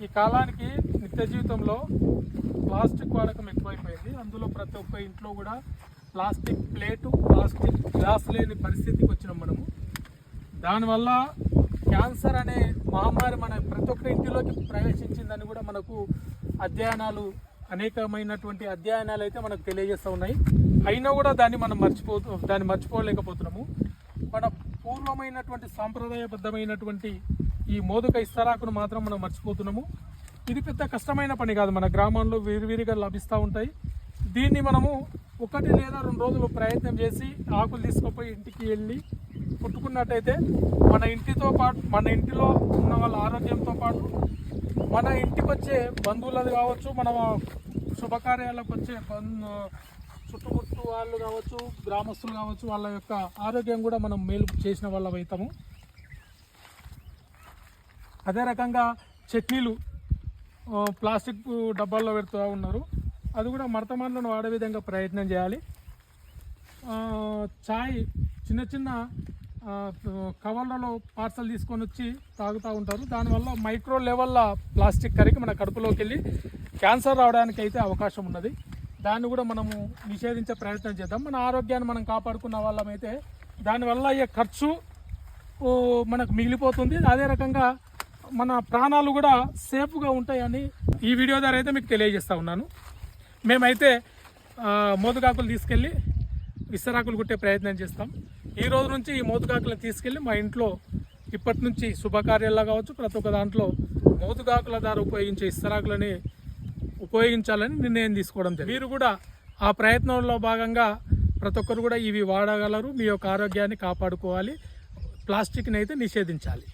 ఈ కాలానికి నిత్య జీవితంలో ప్లాస్టిక్ వాడకం ఎక్కువైపోయింది. అందులో ప్రతి ఒక్క ఇంట్లో కూడా ప్లాస్టిక్ ప్లేటు, ప్లాస్టిక్ గ్లాస్ లేని పరిస్థితికి వచ్చినాం మనము. దానివల్ల క్యాన్సర్ అనే మహమ్మారి మన ప్రతి ఒక్క ఇంటిలోకి ప్రవేశించిందని కూడా మనకు అనేకమైనటువంటి అధ్యయనాలు అయితే మనకు తెలియజేస్తూ ఉన్నాయి. అయినా కూడా దాన్ని మర్చిపోలేకపోతున్నాము. మన పూర్వమైనటువంటి సాంప్రదాయబద్ధమైనటువంటి ఈ మోదుక ఇస్తరాకును మాత్రం మనం మర్చిపోతున్నాము. ఇది పెద్ద కష్టమైన పని కాదు, మన గ్రామాల్లో విరివిరిగా లభిస్తూ ఉంటాయి. దీన్ని మనము 1 లేదా 2 రోజులు ప్రయత్నం చేసి ఆకులు తీసుకుపోయి ఇంటికి వెళ్ళి పుట్టుకున్నట్టయితే మన ఇంటితో పాటు, మన ఇంటిలో ఉన్న వాళ్ళ ఆరోగ్యంతో పాటు, మన ఇంటికి వచ్చే బంధువులది కావచ్చు, మన శుభకార్యాలకు వచ్చే చుట్టుముట్టు వాళ్ళు కావచ్చు, గ్రామస్తులు కావచ్చు, వాళ్ళ యొక్క ఆరోగ్యం కూడా మనం మేలు చేసిన వాళ్ళం అవుతాము. అదే రకంగా చట్నీలు ప్లాస్టిక్ డబ్బాల్లో పెడుతూ ఉన్నారు. అది కూడా మడతమాలను వాడే విధంగా ప్రయత్నం చేయాలి. చాయ్ చిన్న చిన్న కవర్లలో పార్సల్ తీసుకొని వచ్చి తాగుతూ ఉంటారు. దానివల్ల మైక్రో లెవెల్లో ప్లాస్టిక్ కరిగి మన కడుపులోకి వెళ్ళి క్యాన్సర్ రావడానికి అయితే అవకాశం ఉన్నది. దాన్ని కూడా మనము నిషేధించే ప్రయత్నం చేద్దాం. మన ఆరోగ్యాన్ని మనం కాపాడుకున్న వాళ్ళమైతే దానివల్ల అయ్యే ఖర్చు మనకు మిగిలిపోతుంది. అదే రకంగా మన ప్రాణాలు కూడా సేఫ్గా ఉంటాయని ఈ వీడియో ద్వారా అయితే మీకు తెలియజేస్తూ ఉన్నాను. మేమైతే మోదుగాకులు తీసుకెళ్ళి విస్తరాకులు కుట్టే ప్రయత్నం చేస్తాం. ఈ రోజు నుంచి ఈ మోదుగాకులను తీసుకెళ్ళి మా ఇంట్లో ఇప్పటి నుంచి శుభకార్యాల్లో కావచ్చు, ప్రతి ఒక్క దాంట్లో మోదుగాకుల ద్వారా ఉపయోగించే ఇస్తరాకులని ఉపయోగించాలని నిర్ణయం తీసుకోవడం జరిగింది. మీరు కూడా ఆ ప్రయత్నంలో భాగంగా ప్రతి ఒక్కరు కూడా ఇవి వాడగలరు. మీ యొక్క ఆరోగ్యాన్ని కాపాడుకోవాలి. ప్లాస్టిక్ని అయితే నిషేధించాలి.